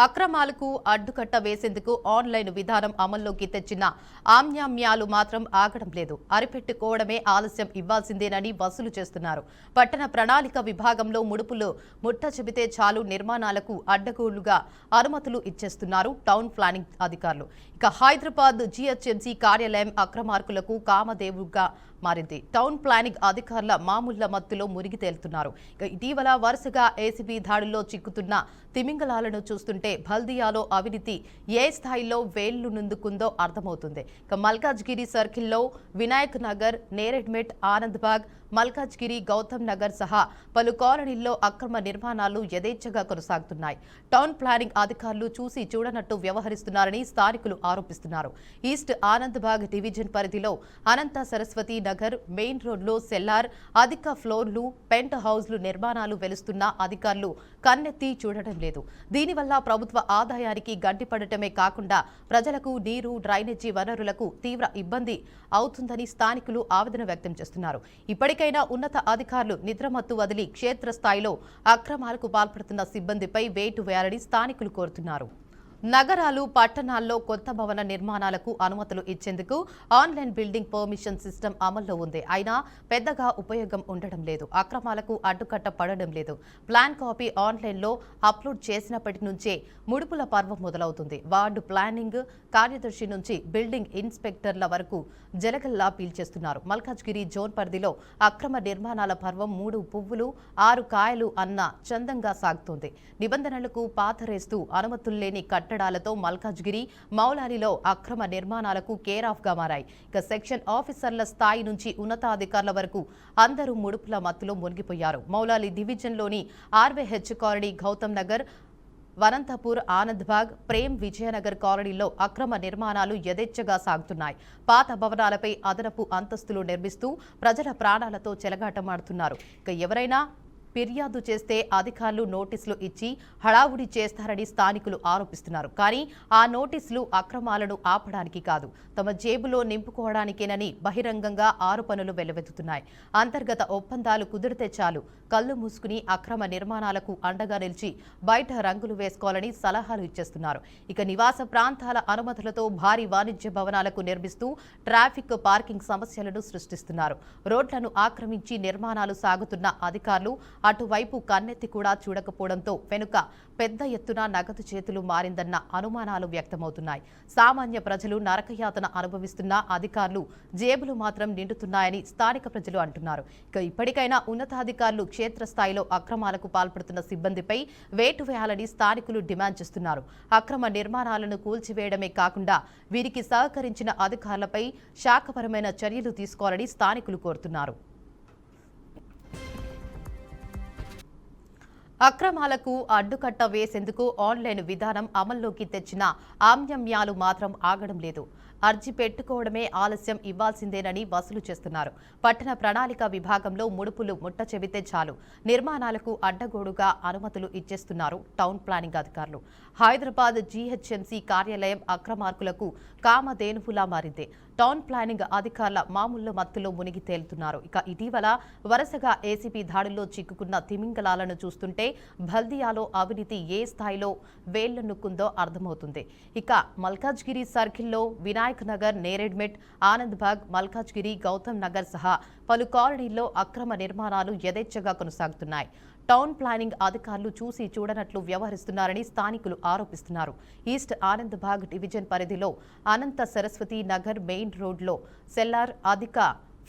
అక్రమాలకు అడ్డుకట్ట వేసేందుకు ఆన్లైన్ విధానం అమల్లోకి తెచ్చిన ఆమ్యామ్యాలు మాత్రం ఆగడం లేదు. అరిపెట్టుకోవడమే ఆలస్యం ఇవ్వాల్సిందేనని వసూలు చేస్తున్నారు. పట్టణ ప్రణాళిక విభాగంలో ముడుపులు ముట్ట చెబితే చాలు నిర్మాణాలకు అడ్డగోలుగా అనుమతులు ఇచ్చేస్తున్నారు టౌన్ ప్లానింగ్ అధికారులు. ఇక హైదరాబాద్ జీహెచ్ఎంసీ కార్యాలయం అక్రమార్కులకు కామదేవుగా మారింది. టౌన్ ప్లానింగ్ అధికారుల మామూళ్ల మత్తులో మునిగి తేలుతున్నారు. ఇటీవల వరుసగా ఏసీబీ దాడుల్లో చిక్కుతున్న తిమింగలాలను చూస్తుంటే బల్దియాలో అవినీతి ఏ స్థాయిలో వేళ్లు నుందుకుందో అర్థమవుతుంది. మల్కాజ్గిరి సర్కిల్లో వినాయక్ నగర్, నేరెడ్మెట్, ఆనంద్బాగ్, మల్కాజ్గిరి, గౌతమ్ నగర్ సహా పలు కాలనీల్లో అక్రమ నిర్మాణాలు యథేచ్ఛగా కొనసాగుతున్నాయి. టౌన్ ప్లానింగ్ అధికారులు చూసి చూడనట్టు వ్యవహరిస్తున్నారని స్థానికులు ఆరోపిస్తున్నారు. ఈస్ట్ ఆనంద్బాగ్ డివిజన్ పరిధిలో అనంత సరస్వతి నగర్ మెయిన్ రోడ్లో సెల్లార్, అధిక ఫ్లోర్లు, పెంట్ హౌస్లు నిర్మాణాలు వెలుస్తున్న అధికారులు కన్నెత్తి చూడటం లేదు. దీనివల్ల ప్రభుత్వ ఆదాయానికి గంటిపడటమే కాకుండా ప్రజలకు నీరు, డ్రైనేజీ వనరులకు తీవ్ర ఇబ్బంది అవుతుందని స్థానికులు ఆవేదన వ్యక్తం చేస్తున్నారు. ఇప్పటికైనా ఉన్నత అధికారులు నిద్రమత్తు వదిలి క్షేత్రస్థాయిలో అక్రమాలకు పాల్పడుతున్న సిబ్బందిపై వేటు వేయాలని స్థానికులు కోరుతున్నారు. నగరాలు, పట్టణాల్లో కొత్త భవన నిర్మాణాలకు అనుమతులు ఇచ్చేందుకు ఆన్లైన్ బిల్డింగ్ పర్మిషన్ సిస్టమ్ అమల్లో ఉంది. అయినా పెద్దగా ఉపయోగం ఉండడం లేదు. అక్రమాలకు అడ్డుకట్ట పడడం లేదు. ప్లాన్ కాపీ ఆన్లైన్లో అప్లోడ్ చేసినప్పటి నుంచే ముడుపుల పర్వం మొదలవుతుంది. వార్డు ప్లానింగ్ కార్యదర్శి నుంచి బిల్డింగ్ ఇన్స్పెక్టర్ల వరకు జలగల్లా పీల్చేస్తున్నారు. మల్కాజ్గిరి జోన్ పరిధిలో అక్రమ నిర్మాణాల పర్వం 3 పువ్వులు 6 కాయలు అన్న చందంగా సాగుతోంది. నిబంధనలకు పాతరేస్తూ అనుమతుల్లేని కట్టడాలతో మల్కాజ్గిరి, మౌలాలిలో అక్రమ నిర్మాణాలకు కేర్ ఆఫ్ గా మారాయి. ఇక సెక్షన్ ఆఫీసర్ల స్థాయి నుంచి ఉన్నతాధికారుల వరకు అందరూ ముడుపుల మత్తులో మునిగిపోయారు. మౌలాలి డివిజన్లోని ఆర్వేహెచ్ కాలనీ, గౌతమ్ నగర్, వనంతపూర్, ఆనంద్బాగ్, ప్రేమ్ విజయనగర్ కాలనీలో అక్రమ నిర్మాణాలు యథేచ్ఛగా సాగుతున్నాయి. పాత భవనాలపై అదనపు అంతస్తులు నిర్మిస్తూ ప్రజల ప్రాణాలతో చెలగాటమాడుతున్నారు. ఇక ఎవరైనా ఫిర్యాదు చేస్తే అధికారులు నోటీసులు ఇచ్చి హడావుడి చేస్తారని స్థానికులు ఆరోపిస్తున్నారు. కానీ ఆ నోటీసులు అక్రమాలను ఆపడానికి కాదు, తమ జేబులో నింపుకోవడానికేనని బహిరంగంగా ఆరోపణలు వెల్లువెత్తుతున్నాయి. అంతర్గత ఒప్పందాలు కుదిరితే చాలు కళ్లు మూసుకుని అక్రమ నిర్మాణాలకు అండగా నిలిచి బయట రంగులు వేసుకోవాలని సలహాలు ఇచ్చేస్తున్నారు. ఇక నివాస ప్రాంతాల అనుమతులతో భారీ వాణిజ్య భవనాలకు నిర్మిస్తూ ట్రాఫిక్, పార్కింగ్ సమస్యలను సృష్టిస్తున్నారు. రోడ్లను ఆక్రమించి నిర్మాణాలు సాగుతున్న అధికారులు అటువైపు కన్నెత్తి కూడా చూడకపోవడంతో వెనుక పెద్ద ఎత్తున నగదు చేతులు మారిందన్న అనుమానాలు వ్యక్తమవుతున్నాయి. సామాన్య ప్రజలు నరకయాతన అనుభవిస్తున్న అధికారులు జేబులు మాత్రం నిండుతున్నాయని స్థానిక ప్రజలు అంటున్నారు. ఇక ఇప్పటికైనా ఉన్నతాధికారులు క్షేత్రస్థాయిలో అక్రమాలకు పాల్పడుతున్న సిబ్బందిపై వేటు వేయాలని స్థానికులు డిమాండ్ చేస్తున్నారు. అక్రమ నిర్మాణాలను కూల్చివేయడమే కాకుండా వీరికి సహకరించిన అధికారులపై శాఖపరమైన చర్యలు తీసుకోవాలని స్థానికులు కోరుతున్నారు. అక్రమాలకు అడ్డుకట్ట వేసేందుకు ఆన్లైన్ విధానం అమల్లోకి తెచ్చిన ఆమ్యామ్యాలు మాత్రం ఆగడం లేదు. అర్జీ పెట్టుకోవడమే ఆలస్యం ఇవ్వాల్సిందేనని వసూలు చేస్తున్నారు. పట్టణ ప్రణాళిక విభాగంలో ముడుపులు ముట్ట చెబితే చాలు నిర్మాణాలకు అడ్డగోడుగా అనుమతులు ఇచ్చేస్తున్నారు టౌన్ ప్లానింగ్ అధికారులు. హైదరాబాద్ జీహెచ్ఎంసీ కార్యాలయం అక్రమార్కులకు కామధేనువులా మారింది. టౌన్ ప్లానింగ్ అధికారుల మామూళ్ల మత్తులో మునిగి తేలుతున్నారు. ఇక ఇటీవల వరుసగా ఏసీబీ దాడుల్లో చిక్కుకున్న తిమింగలాలను చూస్తుంటే బల్దియాలో అవినీతి ఏ స్థాయిలో వేళ్లనుక్కుందో అర్థమవుతుంది. ఇక మల్కాజ్గిరి సర్కిల్లో వినాయక్ నగర్, నేరెడ్మెట్, ఆనంద్బాగ్, మల్కాజ్గిరి, గౌతమ్ నగర్ సహా పలు కాలనీల్లో అక్రమ నిర్మాణాలు యథేచ్ఛగా కొనసాగుతున్నాయి. టౌన్ ప్లానింగ్ అధికారులు చూసి చూడనట్లు వ్యవహరిస్తున్నారని స్థానికులు ఆరోపిస్తున్నారు. ఈస్ట్ ఆనంద్బాగ్ డివిజన్ పరిధిలో అనంత సరస్వతి నగర్ మెయిన్ రోడ్లో సెల్లార్, అధిక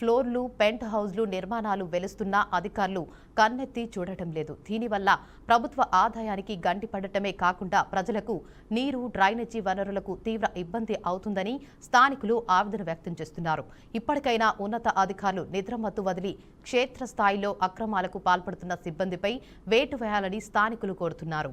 ఫ్లోర్లు, పెంట్ హౌస్లు నిర్మాణాలు వెలుస్తున్న అధికారులు కన్నెత్తి చూడటం లేదు. దీనివల్ల ప్రభుత్వ ఆదాయానికి గంటిపడటమే కాకుండా ప్రజలకు నీరు, డ్రైనేజీ వనరులకు తీవ్ర ఇబ్బంది అవుతుందని స్థానికులు ఆవేదన వ్యక్తం చేస్తున్నారు. ఇప్పటికైనా ఉన్నత అధికారులు నిద్రమత్తు వదిలి క్షేత్రస్థాయిలో అక్రమాలకు పాల్పడుతున్న సిబ్బందిపై వేటు వేయాలని స్థానికులు కోరుతున్నారు.